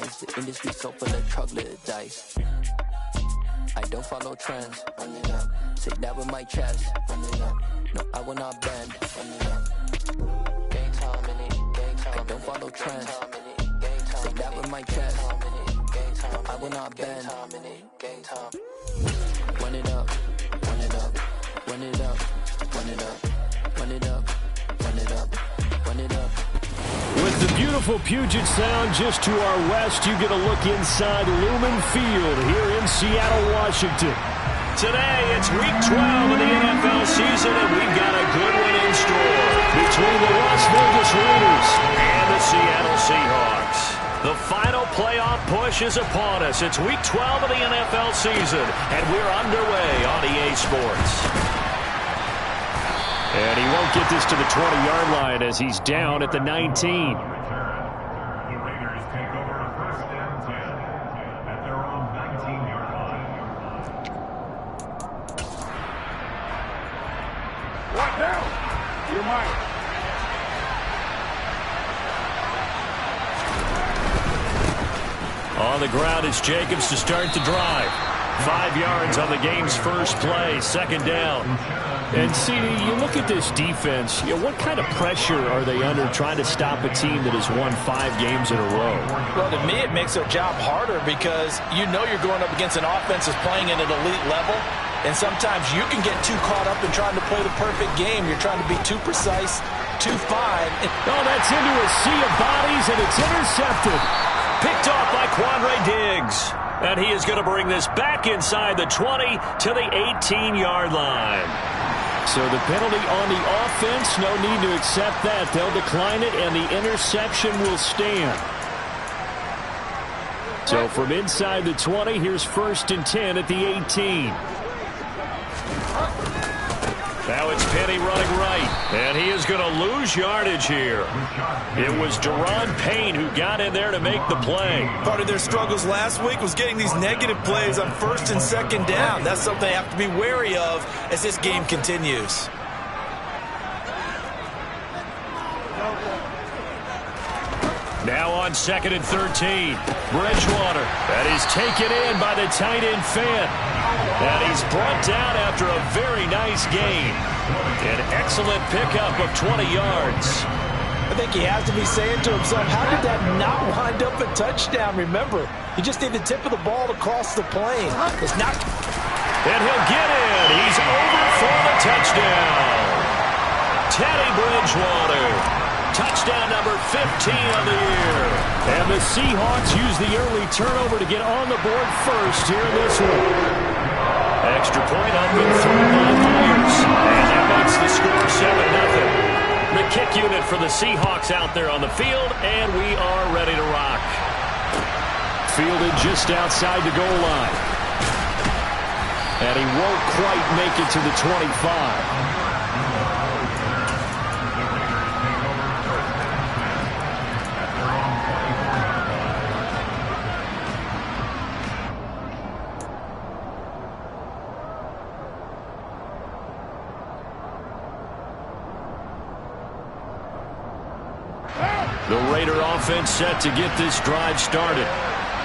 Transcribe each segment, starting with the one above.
sense. The industry so full of troglodytes. I don't follow trends. Run it up. Say that with my chest. Run it up. No, I will not bend. Run it up. Game time in it. Game time. I don't follow trends. Say that with my chest. No, I will not bend. Game time. Run it up. Run it up. Run it up. Run it up. Run it up. Run it up. Run it up. With the beautiful Puget Sound just to our west, you get a look inside Lumen Field here in Seattle, Washington. Today, it's Week 12 of the NFL season, and we've got a good one in store between the Las Vegas Raiders and the Seattle Seahawks. The final playoff push is upon us. It's Week 12 of the NFL season, and we're underway on EA Sports. And he won't get this to the 20-yard line as he's down at the 19. On the ground, it's Jacobs to start the drive. 5 yards on the game's first play, second down. And, CD, you look at this defense, what kind of pressure are they under trying to stop a team that has won 5 games in a row? Well, to me, it makes their job harder because you know you're going up against an offense that's playing at an elite level, and sometimes you can get too caught up in trying to play the perfect game. You're trying to be too precise, too fine. Oh, that's into a sea of bodies, and it's intercepted. Picked off by Quandre Diggs. And he is going to bring this back inside the 20 to the 18-yard line. So the penalty on the offense, no need to accept that. They'll decline it, and the interception will stand. So from inside the 20, here's 1st and 10 at the 18. Now it's Penny running right, and he is going to lose yardage here. It was Daron Payne who got in there to make the play. Part of their struggles last week was getting these negative plays on 1st and 2nd down. That's something they have to be wary of as this game continues. Now on 2nd and 13, Bridgewater. That is taken in by the tight end Fant. And he's brought down after a very nice gain. An excellent pickup of 20 yards. I think he has to be saying to himself, how did that not wind up a touchdown? Remember, you just need the tip of the ball to cross the plane. It's not. And he'll get in. He's over for the touchdown. Teddy Bridgewater. Touchdown number 15 of the year. And the Seahawks use the early turnover to get on the board first here in this one. Extra point up and through by Myers. And that makes the score 7-0. The kick unit for the Seahawks out there on the field, and we are ready to rock. Fielded just outside the goal line. And he won't quite make it to the 25. The Raider offense set to get this drive started.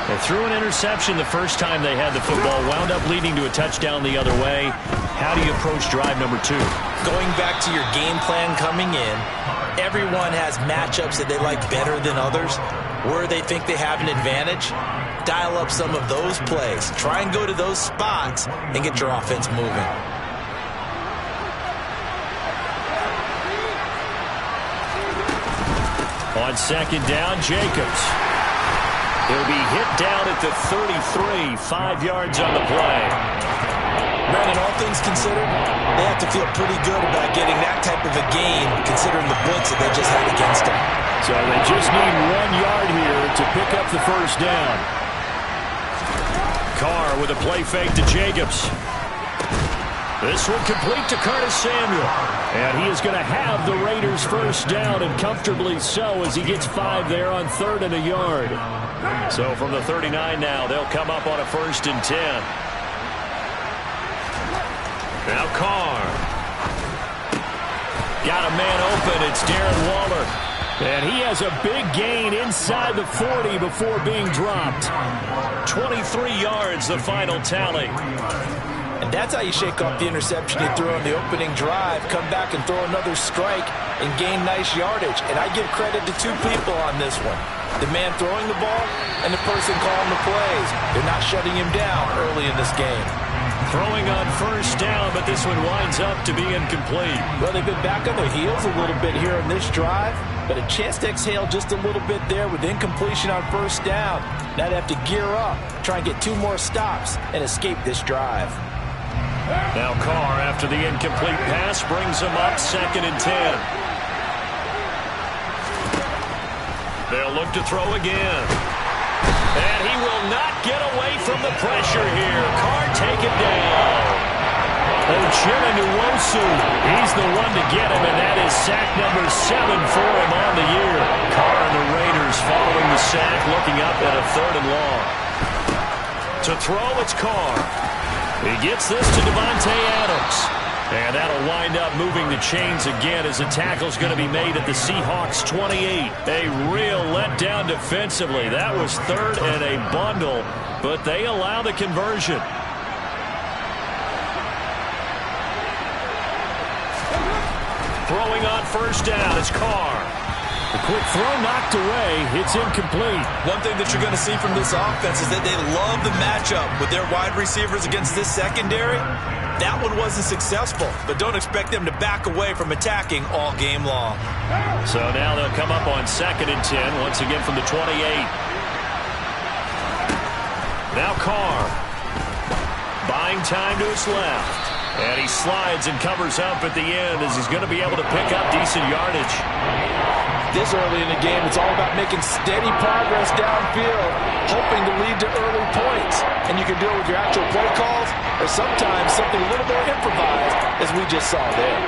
They threw an interception the first time they had the football, wound up leading to a touchdown the other way. How do you approach drive number 2? Going back to your game plan coming in, everyone has matchups that they like better than others, where they think they have an advantage. Dial up some of those plays. Try and go to those spots and get your offense moving. On 2nd down, Jacobs. He'll be hit down at the 33, 5 yards on the play. Brandon, all things considered, they have to feel pretty good about getting that type of a gain, considering the blitz that they just had against them. So they just need 1 yard here to pick up the first down. Carr with a play fake to Jacobs. This one complete to Curtis Samuel. And he is going to have the Raiders first down, and comfortably so, as he gets 5 there on 3rd and a yard. So from the 39 now, they'll come up on a 1st and 10. Now Carr. Got a man open. It's Darren Waller. And he has a big gain inside the 40 before being dropped. 23 yards, the final tally. And that's how you shake off the interception he threw on the opening drive, come back and throw another strike and gain nice yardage. And I give credit to two people on this one. The man throwing the ball and the person calling the plays. They're not shutting him down early in this game. Throwing on first down, but this one winds up to be incomplete. Well, they've been back on their heels a little bit here in this drive, but a chance to exhale just a little bit there with incompletion on first down. Now they have to gear up, try and get 2 more stops, and escape this drive. Now Carr, after the incomplete pass, brings him up 2nd and 10. They'll look to throw again. And he will not get away from the pressure here. Carr taken down. Uchenna Nwosu, he's the one to get him, and that is sack number 7 for him on the year. Carr and the Raiders following the sack, looking up at a 3rd and long. To throw, it's Carr. He gets this to Devontae Adams. And that'll wind up moving the chains again as a tackle's going to be made at the Seahawks 28. A real letdown defensively. That was 3rd and a bundle, but they allow the conversion. Throwing on first down is Carr. The quick throw knocked away. It's incomplete. One thing that you're going to see from this offense is that they love the matchup with their wide receivers against this secondary. That one wasn't successful, but don't expect them to back away from attacking all game long. So now they'll come up on 2nd and 10, once again from the 28. Now Carr. Buying time to his left. And he slides and covers up at the end as he's going to be able to pick up decent yardage. This early in the game, it's all about making steady progress downfield, hoping to lead to early points. And you can do it with your actual play calls, or sometimes something a little more improvised, as we just saw there.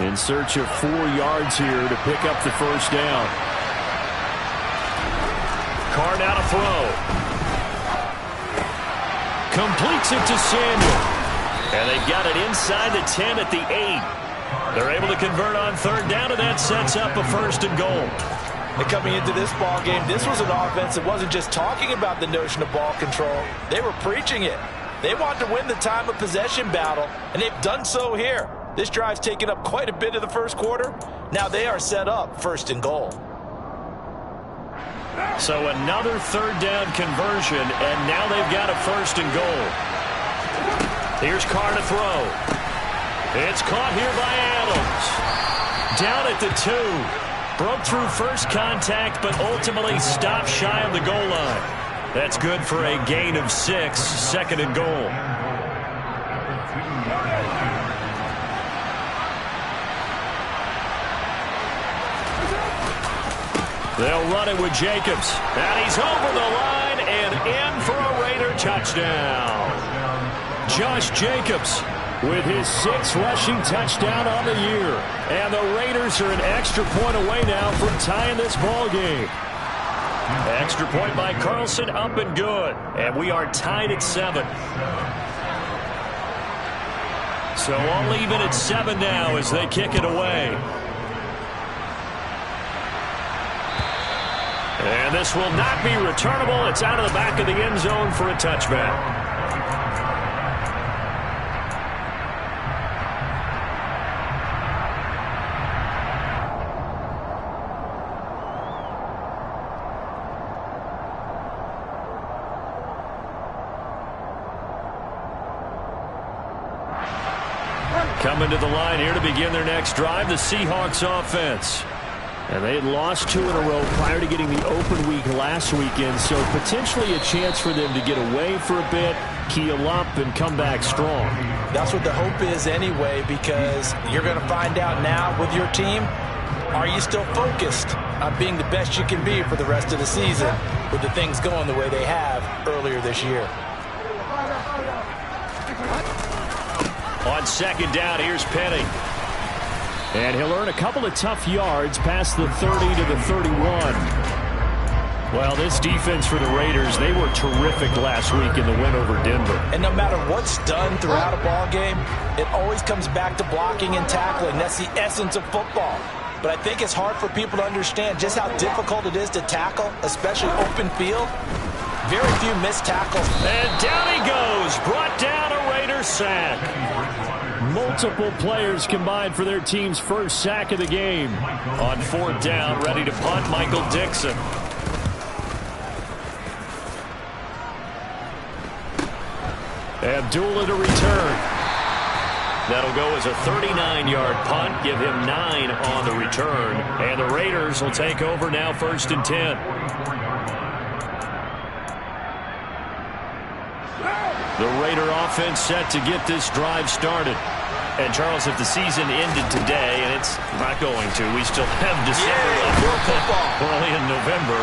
In search of 4 yards here to pick up the first down. Carr now to throw. Completes it to Samuel. And they've got it inside the 10 at the 8. They're able to convert on 3rd down, and that sets up a 1st and goal. And coming into this ball game, this was an offense that wasn't just talking about the notion of ball control. They were preaching it. They wanted to win the time of possession battle, and they've done so here. This drive's taken up quite a bit of the first quarter. Now they are set up 1st and goal. So another 3rd down conversion, and now they've got a 1st and goal. Here's Carr to throw. It's caught here by Adams. Down at the 2. Broke through first contact, but ultimately stopped shy of the goal line. That's good for a gain of 6, 2nd and goal. They'll run it with Jacobs. And he's over the line and in for a Raider touchdown. Josh Jacobs with his 6th rushing touchdown on the year. And the Raiders are an extra point away now from tying this ball game. Extra point by Carlson, up and good. And we are tied at 7. So all even at 7 now as they kick it away. And this will not be returnable. It's out of the back of the end zone for a touchback. Coming to the line here to begin their next drive, the Seahawks offense. And they had lost 2 in a row prior to getting the open week last weekend, so potentially a chance for them to get away for a bit, keel up, and come back strong. That's what the hope is anyway, because you're going to find out now with your team, are you still focused on being the best you can be for the rest of the season with the things going the way they have earlier this year? On 2nd down, here's Penny. And he'll earn a couple of tough yards past the 30 to the 31. Well, this defense for the Raiders, they were terrific last week in the win over Denver. And no matter what's done throughout a ball game, it always comes back to blocking and tackling. That's the essence of football. But I think it's hard for people to understand just how difficult it is to tackle, especially open field. Very few missed tackles. And down he goes, brought down a Raider sack. Multiple players combined for their team's first sack of the game. On 4th down, ready to punt, Michael Dixon. Abdullah to return. That'll go as a 39-yard punt, give him 9 on the return. And the Raiders will take over now 1st and 10. The Raider offense set to get this drive started. And, Charles, if the season ended today, and it's not going to, we still have December left, early in November,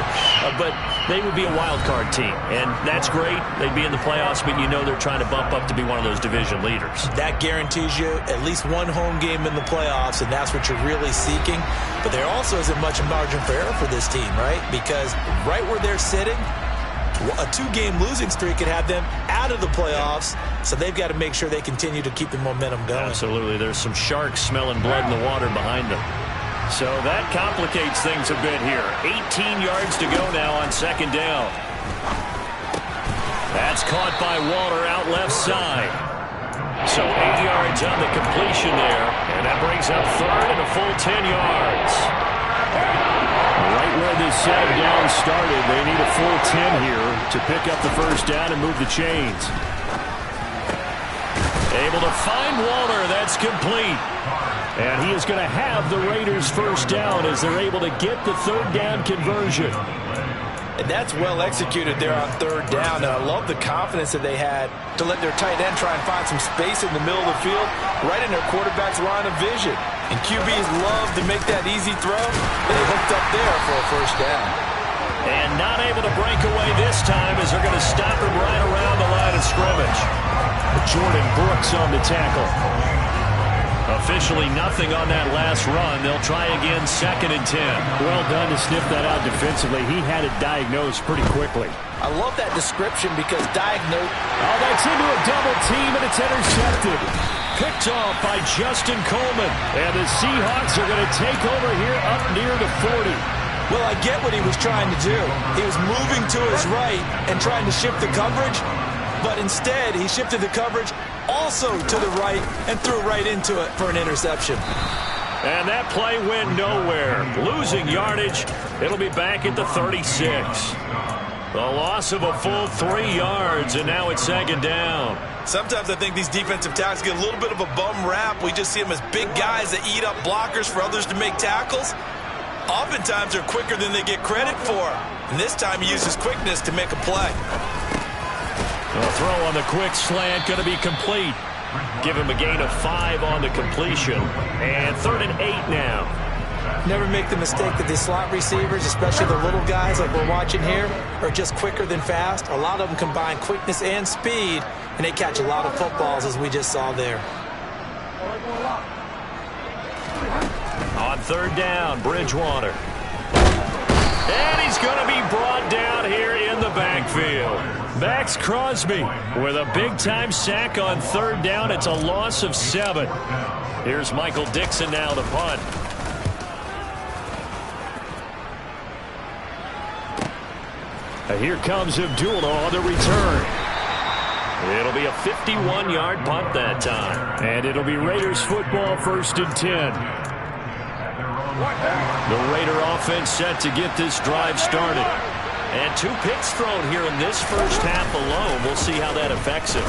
but they would be a wild card team. And that's great. They'd be in the playoffs, but you know they're trying to bump up to be one of those division leaders. That guarantees you at least one home game in the playoffs, and that's what you're really seeking. But there also isn't much margin for error for this team, right? Because right where they're sitting, a 2-game losing streak could have them out of the playoffs, so they've got to make sure they continue to keep the momentum going. Absolutely. There's some sharks smelling blood in the water behind them. So that complicates things a bit here. 18 yards to go now on 2nd down. That's caught by Waller out left side. So 8 yards on the completion there, and that brings up 3rd and a full 10 yards. Right where this set down started, they need a full 10 here to pick up the 1st down and move the chains. Able to find Waller. That's complete. And he is going to have the Raiders' 1st down as they're able to get the 3rd down conversion. And that's well executed there on 3rd down. And I love the confidence that they had to let their tight end try and find some space in the middle of the field, right in their quarterback's line of vision. And QBs love to make that easy throw. They hooked up there for a 1st down. And not able to break away this time as they're going to stop him right around the line of scrimmage. Jordan Brooks on the tackle. Officially nothing on that last run. They'll try again 2nd and 10. Well done to sniff that out defensively. He had it diagnosed pretty quickly. I love that description because diagnose. Oh, that's into a double team, and it's intercepted. Picked off by Justin Coleman. And the Seahawks are going to take over here up near the 40. Well, I get what he was trying to do. He was moving to his right and trying to shift the coverage, but instead he shifted the coverage also to the right and threw right into it for an interception. And that play went nowhere. Losing yardage. It'll be back at the 36. The loss of a full 3 yards, and now it's 2nd down. Sometimes I think these defensive tackles get a little bit of a bum rap. We just see them as big guys that eat up blockers for others to make tackles. Oftentimes they're quicker than they get credit for. And this time he used his quickness to make a play. The throw on the quick slant going to be complete. Give him a gain of 5 on the completion. And 3rd and 8 now. Never make the mistake that the slot receivers, especially the little guys like we're watching here, are just quicker than fast. A lot of them combine quickness and speed, and they catch a lot of footballs, as we just saw there. On 3rd down, Bridgewater. And he's going to be brought down here in the backfield. Max Crosby with a big-time sack on 3rd down. It's a loss of 7. Here's Michael Dixon now to punt. Here comes Abdullah on the return. It'll be a 51-yard punt that time. And it'll be Raiders football 1st and 10. The Raider offense set to get this drive started. And 2 picks thrown here in this first half alone. We'll see how that affects him.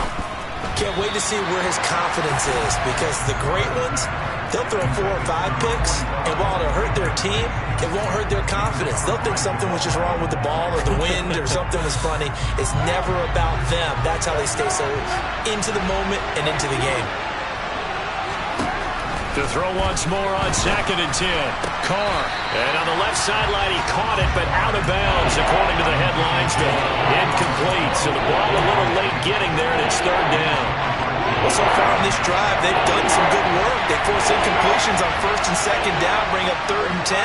Can't wait to see where his confidence is, because the great ones, they'll throw 4 or 5 picks, and while it'll hurt their team, it won't hurt their confidence. They'll think something was just wrong with the ball or the wind or something was funny. It's never about them. That's how they stay so into the moment and into the game. To throw once more on 2nd and 10. Carr. And on the left sideline, he caught it, but out of bounds, according to the headlines. Incomplete. So the ball a little late getting there, and it's 3rd down. Well, so far on this drive, they've done some good work. They force incompletions on 1st and 2nd down, bring up 3rd and 10.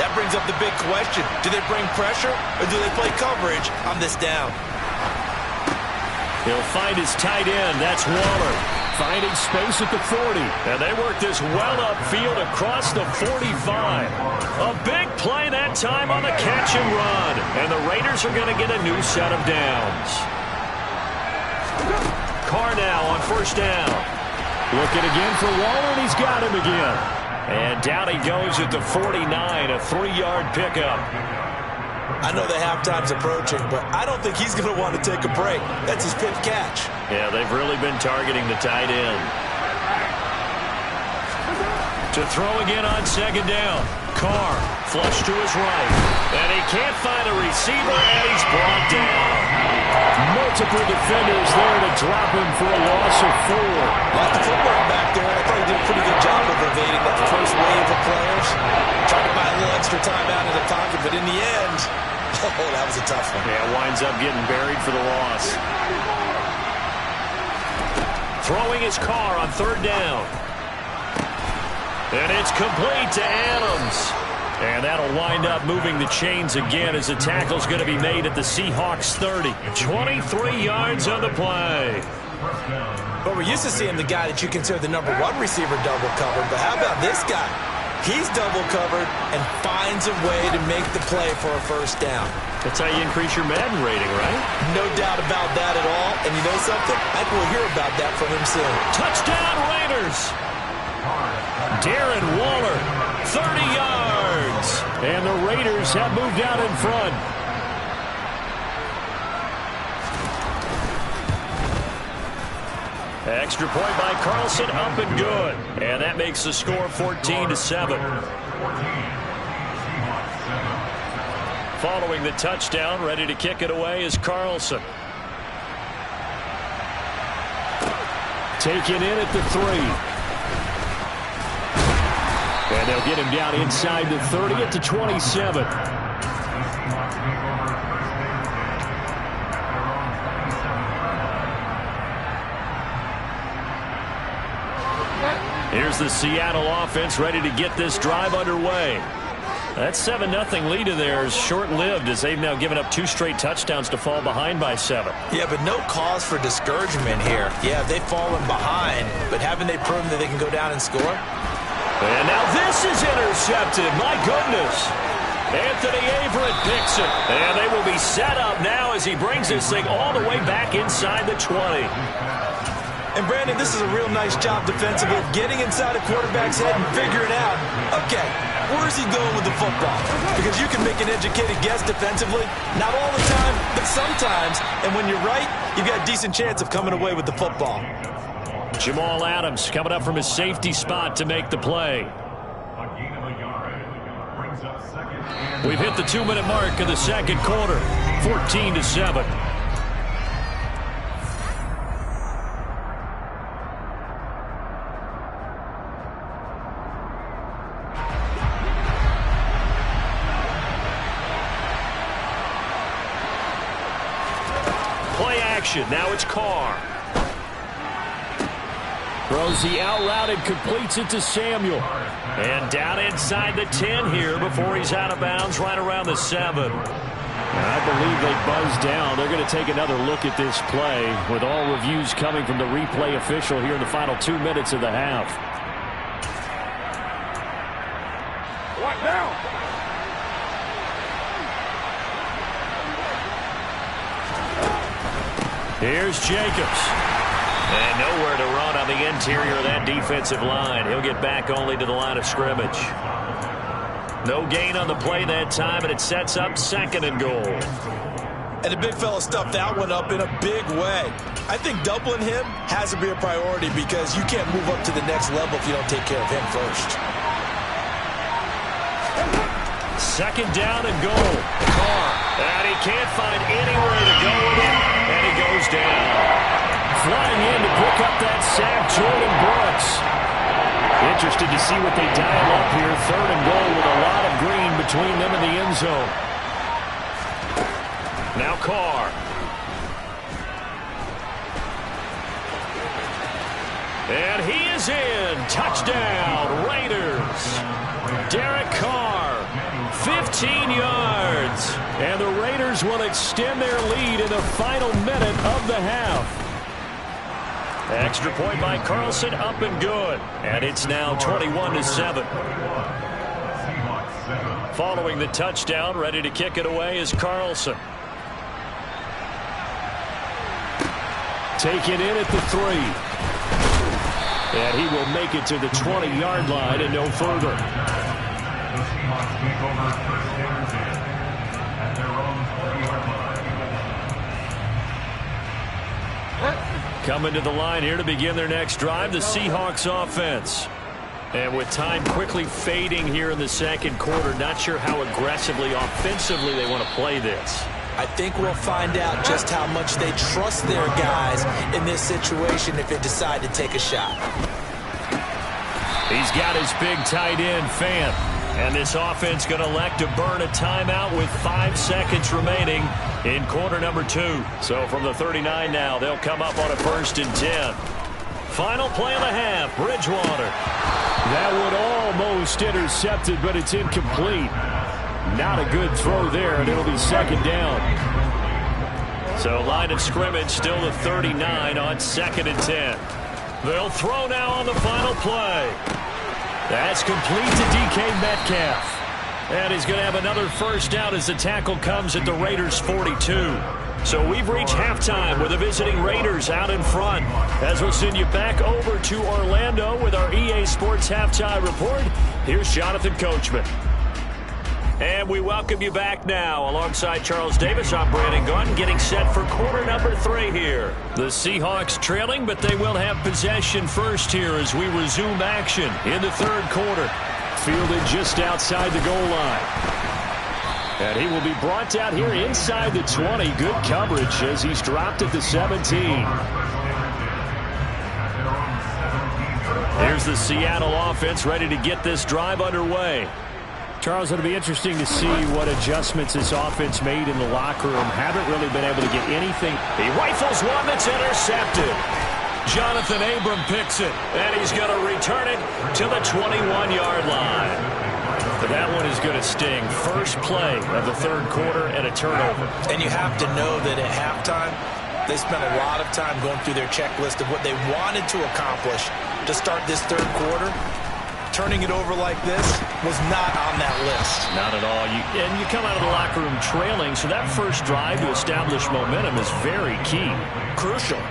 That brings up the big question. Do they bring pressure or do they play coverage on this down? He'll find his tight end. That's Waller. Finding space at the 40. And they work this well upfield across the 45. A big play that time on the catch and run. And the Raiders are going to get a new set of downs. Carr now on first down. Looking again for Waller, and he's got him again. And down he goes at the 49, a 3-yard pickup. I know the halftime's approaching, but I don't think he's going to want to take a break. That's his fifth catch. Yeah, they've really been targeting the tight end. To throw again on second down. Carr, flush to his right. And he can't find a receiver, and he's brought down. Multiple defenders there to drop him for a loss of 4. Lots of footwork back there. I thought he did a pretty good job of evading that first wave of players. Tried to buy a little extra time out of the pocket, but in the end, oh, that was a tough one. Yeah, winds up getting buried for the loss. Throwing his Carr on third down. And it's complete to Adams. And that'll wind up moving the chains again as the tackle's going to be made at the Seahawks 30. 23 yards on the play. But we're used to seeing the guy that you consider the #1 receiver double covered. But how about this guy? He's double covered and finds a way to make the play for a first down. That's how you increase your Madden rating, right? No doubt about that at all. And you know something? I think we'll hear about that from him soon. Touchdown Raiders! Darren Waller, 30 yards. And the Raiders have moved out in front. Extra point by Carlson, up and good. And that makes the score 14-7. Following the touchdown, ready to kick it away is Carlson. Taken in at the 3. And they'll get him down inside the 30 at the 27. Here's the Seattle offense ready to get this drive underway. That 7-0 lead of theirs short-lived as they've now given up 2 straight touchdowns to fall behind by 7. Yeah, but no cause for discouragement here. Yeah, they've fallen behind, but haven't they proven that they can go down and score? And now this is intercepted. My goodness. Anthony Averett picks it. And they will be set up now as he brings this thing all the way back inside the 20. And, Brandon, this is a real nice job defensively of getting inside a quarterback's head and figuring out, okay, where is he going with the football? Because you can make an educated guess defensively. Not all the time, but sometimes. And when you're right, you've got a decent chance of coming away with the football. Jamal Adams coming up from his safety spot to make the play. We've hit the 2-minute mark of the second quarter. 14-7. Play action. Now it's Carr. Throws the out route and completes it to Samuel. And down inside the 10 here before he's out of bounds right around the 7. And I believe they buzzed down. They're going to take another look at this play with all reviews coming from the replay official here in the final 2 minutes of the half. What now? Here's Jacobs. And nowhere to run on the interior of that defensive line. He'll get back only to the line of scrimmage. No gain on the play that time, and it sets up 2nd and goal. And the big fella stuffed that one up in a big way. I think doubling him has to be a priority because you can't move up to the next level if you don't take care of him first. 2nd down and goal. Carr. And he can't find anywhere to go with it, and he goes down. Flying in to pick up that sack, Jordan Brooks. Interested to see what they dial up here. 3rd and goal with a lot of green between them and the end zone. Now Carr. And he is in. Touchdown, Raiders. Derek Carr, 15 yards. And the Raiders will extend their lead in the final minute of the half. Extra point by Carlson, up and good. And it's now 21-7. Following the touchdown, ready to kick it away is Carlson. Take it in at the 3. And he will make it to the 20-yard line and no further. Coming to the line here to begin their next drive, the Seahawks offense. And with time quickly fading here in the second quarter, not sure how aggressively, offensively they want to play this. I think we'll find out just how much they trust their guys in this situation if they decide to take a shot. He's got his big tight end, Fant. And this offense going to elect to burn a timeout with 5 seconds remaining in quarter number 2. So from the 39 now, they'll come up on a 1st and 10. Final play of the half, Bridgewater. That one almost intercepted, but it's incomplete. Not a good throw there, and it'll be 2nd down. So line of scrimmage still the 39 on 2nd and 10. They'll throw now on the final play. That's complete to DK Metcalf. And he's going to have another 1st down as the tackle comes at the Raiders' 42. So we've reached halftime with the visiting Raiders out in front. As we'll send you back over to Orlando with our EA Sports Halftime Report, here's Jonathan Coachman. And we welcome you back now. Alongside Charles Davis, I'm Brandon Gaudin, getting set for quarter number 3 here. The Seahawks trailing, but they will have possession first here as we resume action in the 3rd quarter. Fielded just outside the goal line. And he will be brought down here inside the 20. Good coverage as he's dropped at the 17. Here's the Seattle offense ready to get this drive underway. Charles, it'll be interesting to see what adjustments this offense made in the locker room. Haven't really been able to get anything. He rifles one that's intercepted. Jonathan Abram picks it, and he's going to return it to the 21-yard line. But that one is going to sting. First play of the 3rd quarter and a turnover. And you have to know that at halftime, they spent a lot of time going through their checklist of what they wanted to accomplish to start this 3rd quarter. Turning it over like this was not on that list. Not at all. And you come out of the locker room trailing, so that first drive to establish momentum is very key. Crucial.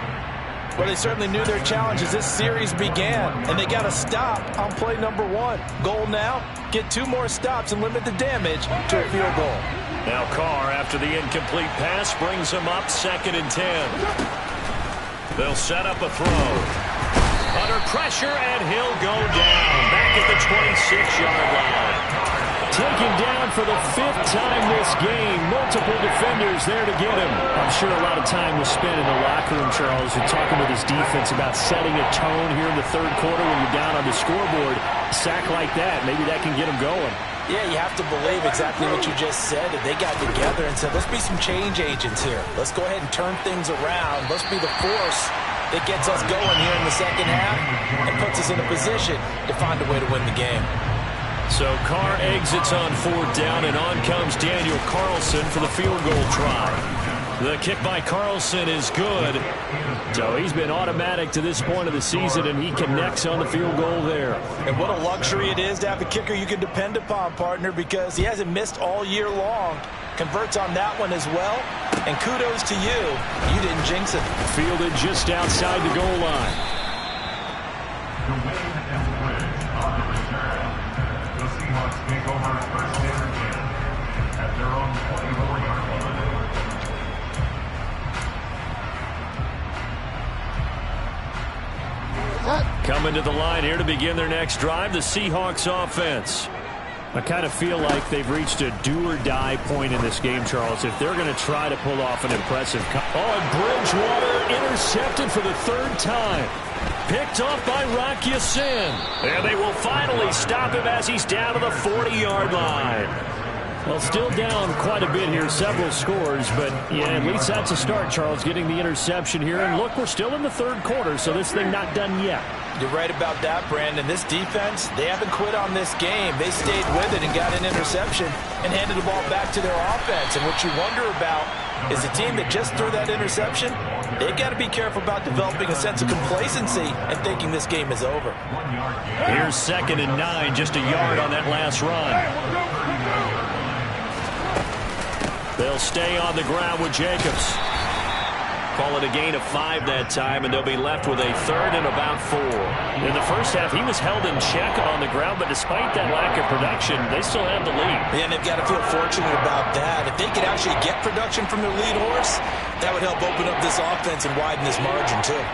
Well, they certainly knew their challenge as this series began, and they got a stop on play number 1. Goal now, get 2 more stops and limit the damage to a field goal. Now Carr, after the incomplete pass, brings him up 2nd and 10. They'll set up a throw. Under pressure, and he'll go down. Back at the 26-yard line. Taken down for the 5th time this game. Multiple defenders there to get him. I'm sure a lot of time was spent in the locker room, Charles, and talking with his defense about setting a tone here in the 3rd quarter when you're down on the scoreboard. A sack like that, maybe that can get him going. Yeah, you have to believe exactly what you just said. That they got together and said, let's be some change agents here. Let's go ahead and turn things around. Let's be the force that gets us going here in the 2nd half and puts us in a position to find a way to win the game. So Carr exits on 4th down, and on comes Daniel Carlson for the field goal try. The kick by Carlson is good. So he's been automatic to this point of the season, and he connects on the field goal there. And what a luxury it is to have a kicker you can depend upon, partner, because he hasn't missed all year long. Converts on that one as well. And kudos to you. You didn't jinx it. Fielded just outside the goal line. The Seahawks take over 1st and 10 at their own 24-yard line. Coming to the line here to begin their next drive, the Seahawks offense. I kind of feel like they've reached a do-or-die point in this game, Charles, if they're going to try to pull off an impressive... and Bridgewater intercepted for the 3rd time. Picked off by Rock Ya-Sin. And they will finally stop him as he's down to the 40-yard line. Well, still down quite a bit here, several scores, but yeah, at least that's a start, Charles, getting the interception here. And look, we're still in the third quarter, so this thing not done yet. You're right about that, Brandon. This defense, they haven't quit on this game. They stayed with it and got an interception and handed the ball back to their offense. And what you wonder about is a team that just threw that interception, they've got to be careful about developing a sense of complacency and thinking this game is over. Here's 2nd and 9, just a yard on that last run. They'll stay on the ground with Jacobs. Call it a gain of 5 that time, and they'll be left with a 3rd and about 4. In the first half, he was held in check on the ground, but despite that lack of production, they still have the lead. Yeah, and they've got to feel fortunate about that. If they could actually get production from their lead horse, that would help open up this offense and widen this margin, too.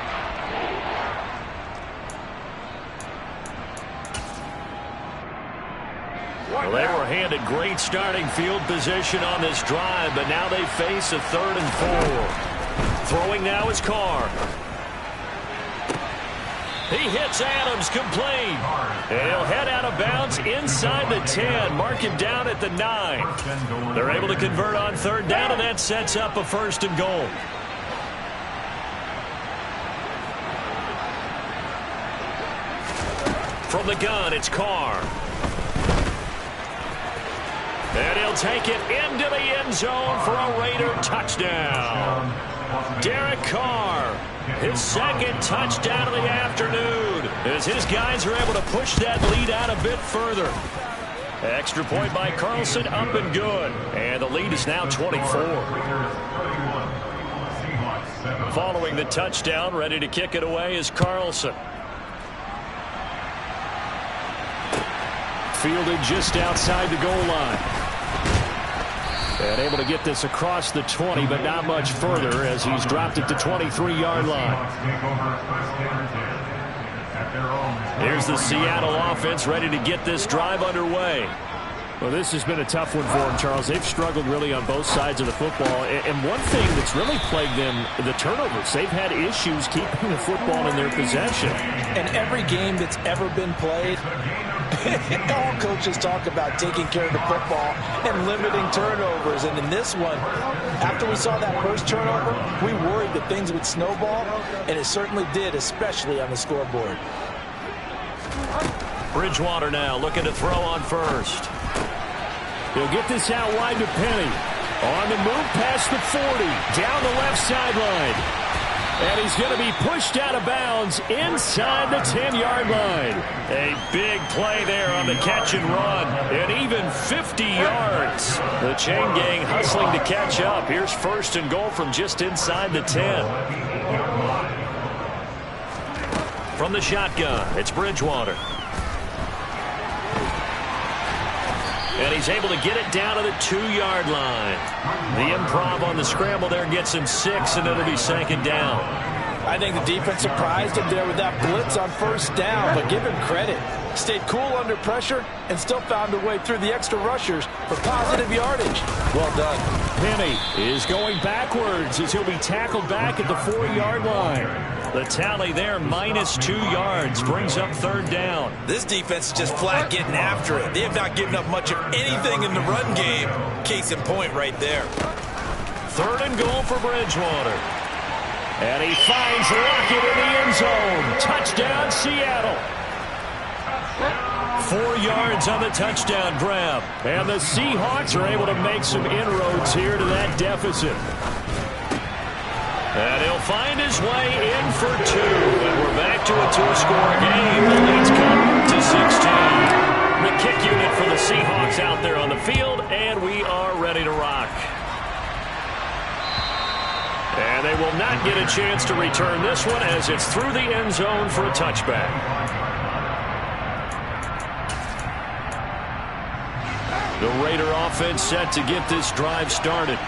Well, they were handed great starting field position on this drive, but now they face a 3rd and 4. Throwing now is Carr. He hits Adams complete. And he'll head out of bounds inside the 10. Mark him down at the 9. They're able to convert on 3rd down, and that sets up a 1st and goal. From the gun, it's Carr. And he'll take it into the end zone for a Raider touchdown. Derek Carr, his 2nd touchdown of the afternoon, as his guys are able to push that lead out a bit further. Extra point by Carlson, up and good. And the lead is now 24. Following the touchdown, ready to kick it away is Carlson. Fielded just outside the goal line. And able to get this across the 20, but not much further as he's dropped it to 23-yard line. Here's the Seattle offense ready to get this drive underway. Well, this has been a tough one for them, Charles. They've struggled really on both sides of the football. And one thing that's really plagued them, the turnovers. They've had issues keeping the football in their possession. And every game that's ever been played, all coaches talk about taking care of the football and limiting turnovers. And in this one, after we saw that first turnover, we worried that things would snowball, and it certainly did, especially on the scoreboard. Bridgewater now looking to throw on 1st. He'll get this out wide to Penny. On the move past the 40, down the left sideline. And he's going to be pushed out of bounds inside the 10-yard line. A big play there on the catch and run. And even 50 yards. The chain gang hustling to catch up. Here's 1st and goal from just inside the 10. From the shotgun, it's Bridgewater. And he's able to get it down to the 2-yard line. The improv on the scramble there gets him 6, and it'll be 2nd down. I think the defense surprised him there with that blitz on 1st down, but give him credit. Stayed cool under pressure and still found a way through the extra rushers for positive yardage. Well done. Penny is going backwards as he'll be tackled back at the 4-yard line. The tally there, -2 yards, brings up 3rd down. This defense is just flat getting after it. They have not given up much of anything in the run game. Case in point right there. 3rd and goal for Bridgewater. And he finds Lockett in the end zone. Touchdown, Seattle. 4 yards on the touchdown grab. And the Seahawks are able to make some inroads here to that deficit. And he'll find his way in for 2. And we're back to a 2-score game. The lead's come to 16. The kick unit for the Seahawks out there on the field, and we are ready to rock. And they will not get a chance to return this one as it's through the end zone for a touchback. The Raider offense set to get this drive started.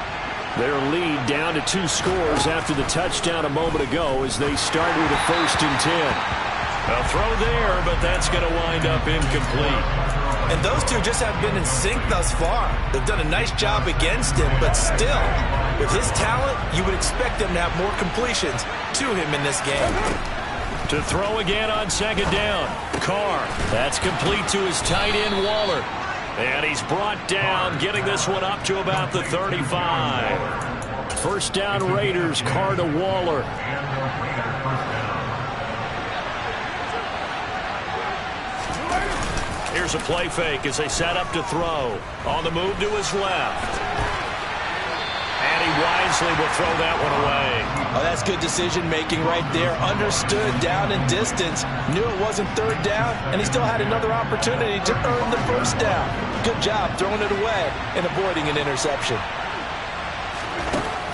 Their lead down to 2 scores after the touchdown a moment ago as they start with a 1st and 10. A throw there, but that's going to wind up incomplete. And those two just have been in sync thus far. They've done a nice job against him, but still, with his talent, you would expect them to have more completions to him in this game. To throw again on 2nd down. Carr. That's complete to his tight end, Waller. And he's brought down, getting this one up to about the 35. First down Raiders, Carr to Waller. Here's a play fake as they set up to throw. On the move to his left. And he wisely will throw that one away. Oh, that's good decision-making right there. Understood down and distance. Knew it wasn't third down, and he still had another opportunity to earn the first down. Good job throwing it away and avoiding an interception.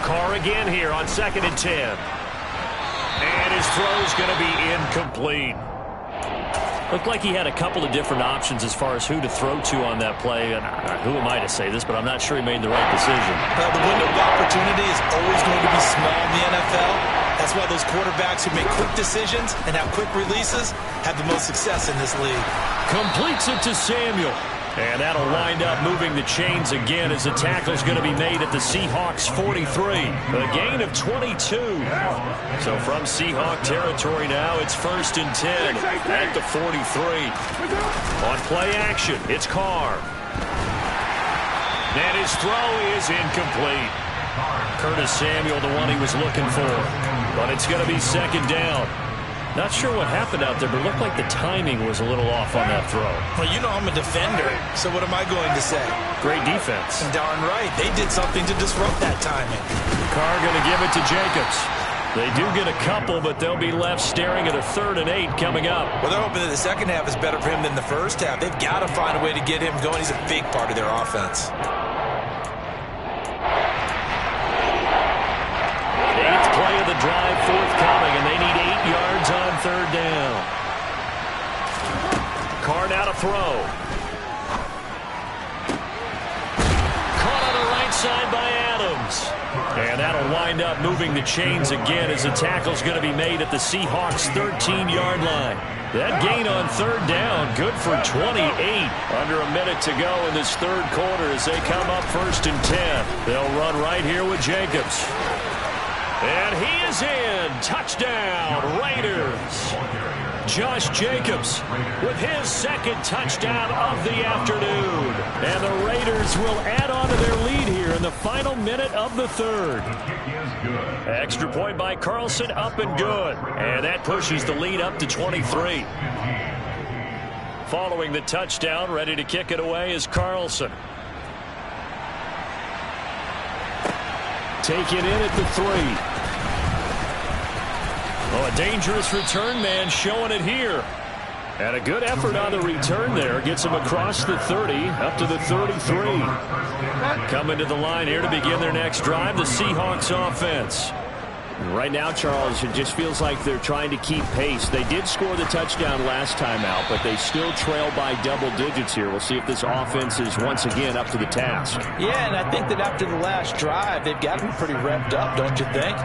Carr again here on 2nd and 10. And his throw's going to be incomplete. Looked like he had a couple of different options as far as who to throw to on that play. And who am I to say this, but I'm not sure he made the right decision. Well, the window of opportunity is always going to be small in the NFL. That's why those quarterbacks who make quick decisions and have quick releases have the most success in this league. Completes it to Samuel. And that'll wind up moving the chains again as the tackle's going to be made at the Seahawks 43. A gain of 22. So from Seahawk territory now, it's 1st and 10 at the 43. On play action, it's Carr. And his throw is incomplete. Curtis Samuel, the one he was looking for. But it's going to be 2nd down. Not sure what happened out there, but it looked like the timing was a little off on that throw. Well, you know I'm a defender, so what am I going to say? Great defense. Darn right. They did something to disrupt that timing. Carr going to give it to Jacobs. They do get a couple, but they'll be left staring at a 3rd and 8 coming up. Well, they're hoping that the second half is better for him than the first half. They've got to find a way to get him going. He's a big part of their offense. 8th play of the drive forthcoming, and they need 8 yards on 3rd down. Carr now to throw. Caught on the right side by Adams. And that'll wind up moving the chains again as the tackle's going to be made at the Seahawks' 13-yard line. That gain on 3rd down, good for 28. Under a minute to go in this 3rd quarter as they come up 1st and 10. They'll run right here with Jacobs. And he is in. Touchdown, Raiders. Josh Jacobs with his 2nd touchdown of the afternoon. And the Raiders will add on to their lead here in the final minute of the 3rd. Extra point by Carlson, up and good. And that pushes the lead up to 23. Following the touchdown, ready to kick it away is Carlson. Taken in at the 3. Oh, a dangerous return man showing it here. And a good effort on the return there. Gets him across the 30, up to the 33. Coming to the line here to begin their next drive, the Seahawks offense. Right now, Charles, it just feels like they're trying to keep pace. They did score the touchdown last time out, but they still trail by double digits here. We'll see if this offense is once again up to the task. Yeah, and I think that after the last drive, they've got to be pretty revved up, don't you think?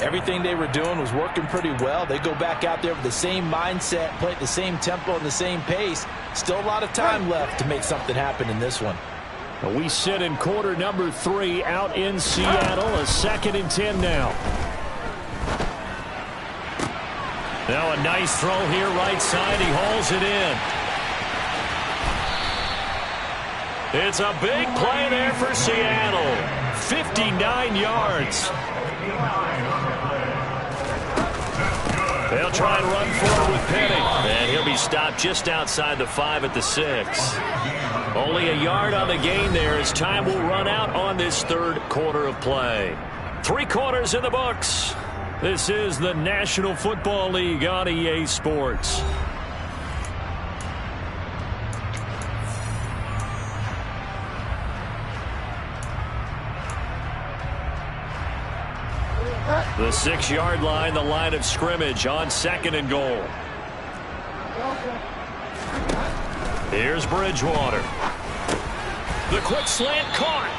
Everything they were doing was working pretty well. They go back out there with the same mindset, play at the same tempo and the same pace. Still a lot of time left to make something happen in this one. We sit in quarter number 3 out in Seattle. A 2nd and 10 now. Now a nice throw here right side. He hauls it in. It's a big play there for Seattle. 59 yards. They'll try and run forward with Penny. And he'll be stopped just outside the 5 at the 6. Only a yard on the gain there as time will run out on this 3rd quarter of play. 3 quarters in the books. This is the National Football League on EA Sports. The 6-yard line, the line of scrimmage on 2nd and goal. Here's Bridgewater. The quick slant caught.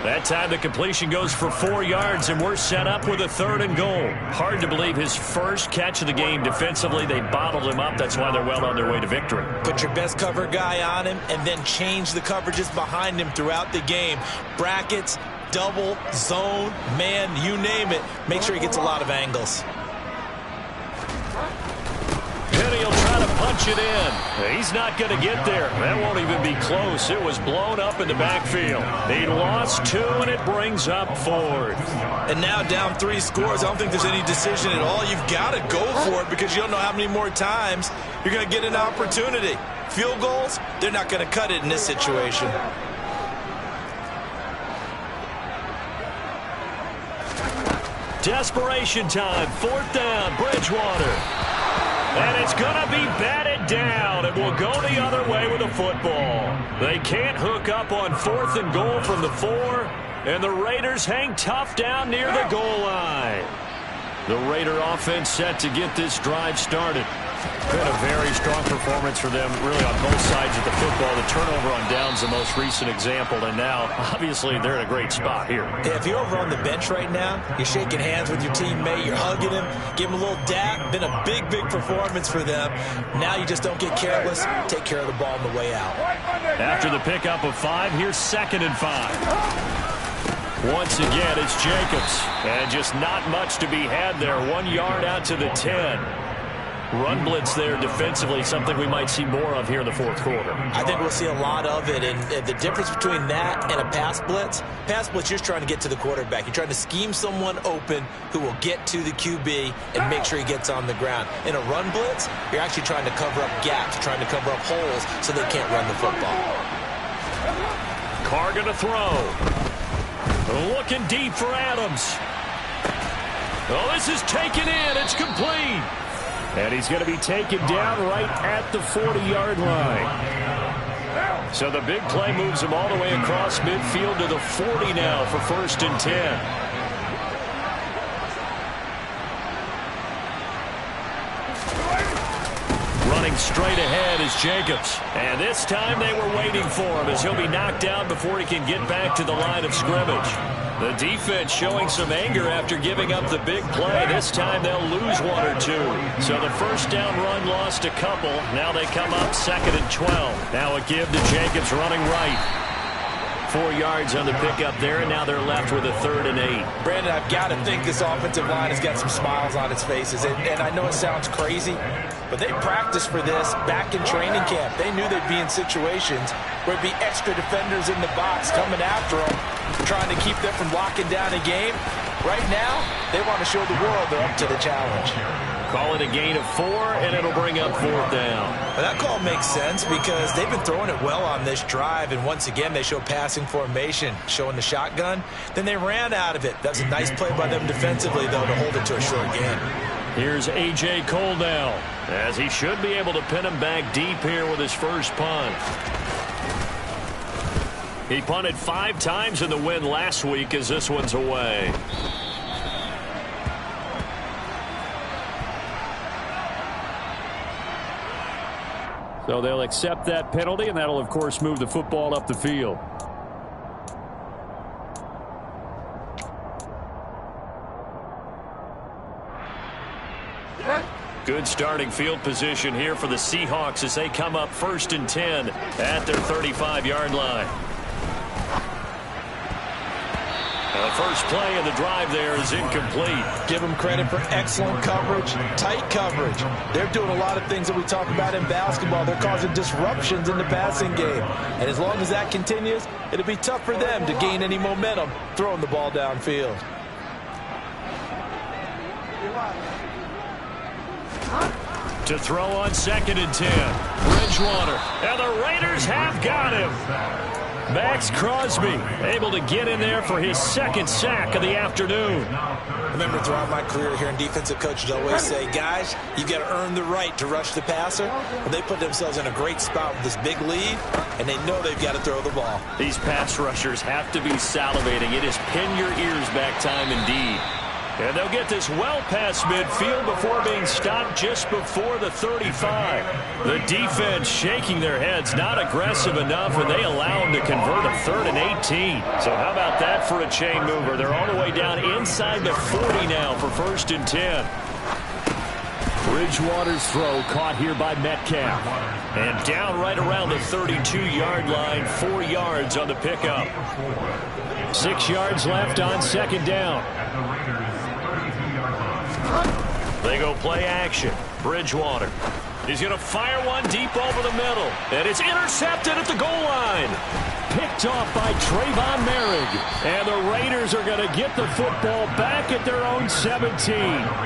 That time the completion goes for 4 yards, and we're set up with a 3rd and goal. Hard to believe his first catch of the game defensively. They bottled him up. That's why they're well on their way to victory. Put your best cover guy on him and then change the coverages behind him throughout the game. Brackets, double, zone, man, you name it. Make sure he gets a lot of angles. Penny will try to punch pitch it in. He's not going to get there. That won't even be close. It was blown up in the backfield. He lost 2, and it brings up 4th. And now down 3 scores. I don't think there's any decision at all. You've got to go for it because you don't know how many more times you're going to get an opportunity. Field goals, they're not going to cut it in this situation. Desperation time. 4th down. Bridgewater. And it's going to be batted down. It will go the other way with the football. They can't hook up on 4th and goal from the 4. And the Raiders hang tough down near the goal line. The Raider offense set to get this drive started. Been a very strong performance for them, really, on both sides of the football. The turnover on downs the most recent example, and now, obviously, they're in a great spot here. Yeah, if you're over on the bench right now, you're shaking hands with your teammate, you're hugging him, give him a little dap. Been a big, big performance for them. Now you just don't get careless. Take care of the ball on the way out. After the pickup of 5, here's 2nd and 5. Once again, it's Jacobs. And just not much to be had there. 1 yard out to the 10. Run blitz there defensively, something we might see more of here in the 4th quarter. I think we'll see a lot of it, and the difference between that and a pass blitz, you're just trying to get to the quarterback. You're trying to scheme someone open who will get to the QB and make sure he gets on the ground. In a run blitz, you're actually trying to cover up gaps, trying to cover up holes so they can't run the football. Carr gonna throw. Looking deep for Adams. Oh, this is taken in. It's complete. And he's going to be taken down right at the 40-yard line. So the big play moves him all the way across midfield to the 40 now for 1st and 10. Running straight ahead is Jacobs. And this time they were waiting for him as he'll be knocked down before he can get back to the line of scrimmage. The defense showing some anger after giving up the big play. This time they'll lose 1 or 2. So the 1st down run lost a couple. Now they come up 2nd and 12. Now a give to Jacobs running right. 4 yards on the pickup there, and now they're left with a 3rd and 8. Brandon, I've got to think this offensive line has got some smiles on its faces. And I know it sounds crazy, but they practiced for this back in training camp. They knew they'd be in situations where it'd be extra defenders in the box coming after them, trying to keep them from locking down a game. Right now, they want to show the world they're up to the challenge. Call it a gain of 4, and it'll bring up 4th down. Well, that call makes sense because they've been throwing it well on this drive, and once again, they show passing formation, showing the shotgun. Then they ran out of it. That's a nice play by them defensively, though, to hold it to a short gain. Here's A.J. Cole now, as he should be able to pin him back deep here with his first punt. He punted 5 times in the win last week as this one's away. So they'll accept that penalty, and that'll, of course, move the football up the field. Good starting field position here for the Seahawks as they come up 1st and 10 at their 35-yard line. The first play of the drive there is incomplete. Give them credit for excellent coverage, tight coverage. They're doing a lot of things that we talk about in basketball. They're causing disruptions in the passing game. And as long as that continues, it'll be tough for them to gain any momentum throwing the ball downfield. To throw on 2nd and 10. Bridgewater. And the Raiders have got him. Max Crosby able to get in there for his 2nd sack of the afternoon. I remember throughout my career hearing defensive coaches always say, guys, you've got to earn the right to rush the passer. Well, they put themselves in a great spot with this big lead, and they know they've got to throw the ball. These pass rushers have to be salivating. It is pin your ears back time indeed. And they'll get this well past midfield before being stopped just before the 35. The defense shaking their heads, not aggressive enough, and they allow them to convert a 3rd and 18. So how about that for a chain mover? They're all the way down inside the 40 now for 1st and 10. Bridgewater's throw caught here by Metcalf. And down right around the 32-yard line, 4 yards on the pickup. 6 yards left on 2nd down. They go play action. Bridgewater. He's going to fire one deep over the middle. And it's intercepted at the goal line. Picked off by Trayvon Merrick. And the Raiders are going to get the football back at their own 17.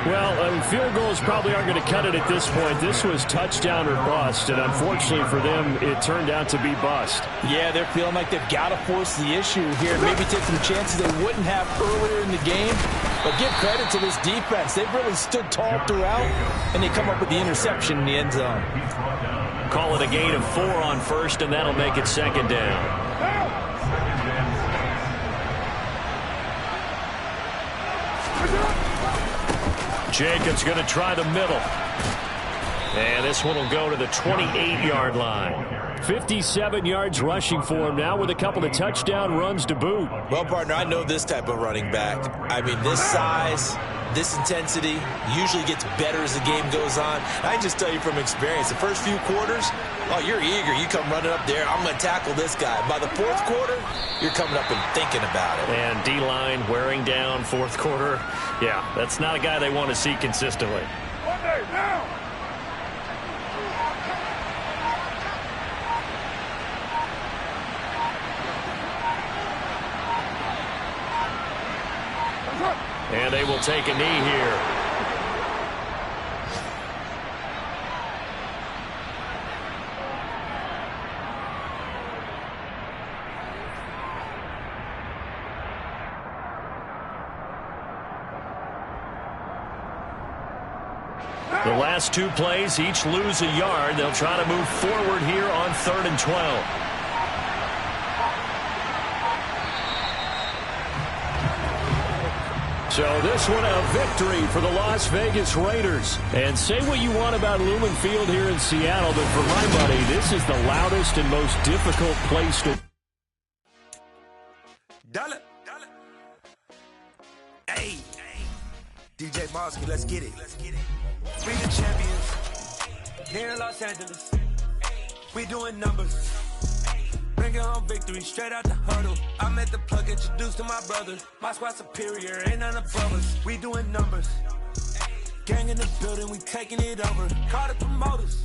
Well, field goals probably aren't going to cut it at this point. This was touchdown or bust. And unfortunately for them, it turned out to be bust. Yeah, they're feeling like they've got to force the issue here. Maybe take some chances they wouldn't have earlier in the game. But give credit to this defense. They've really stood tall throughout, and they come up with the interception in the end zone. Call it a gain of 4 on first, and that'll make it second down. Jacobs going to try the middle. And this one will go to the 28-yard line. 57 yards rushing for him now with a couple of touchdown runs to boot. Well, partner, I know this type of running back. I mean, this size, this intensity usually gets better as the game goes on. I can just tell you from experience, the first few quarters, oh, you're eager. You come running up there, I'm going to tackle this guy. By the fourth quarter, you're coming up and thinking about it. And D-line wearing down fourth quarter. Yeah, that's not a guy they want to see consistently. And they will take a knee here. The last 2 plays, each lose a yard. They'll try to move forward here on 3rd and 12. So this one a victory for the Las Vegas Raiders. And say what you want about Lumen Field here in Seattle, but for my money, this is the loudest and most difficult place to... Dollar. Hey. DJ Mosky, let's get it. We the champions here in Los Angeles. We doing numbers. Bringing home victory straight out the huddle. I met the plug, introduced to my brother. My squad superior, ain't none above us. We doing numbers. Gang in the building, we taking it over. Call the promoters.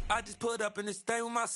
I just put up in this thing with my son.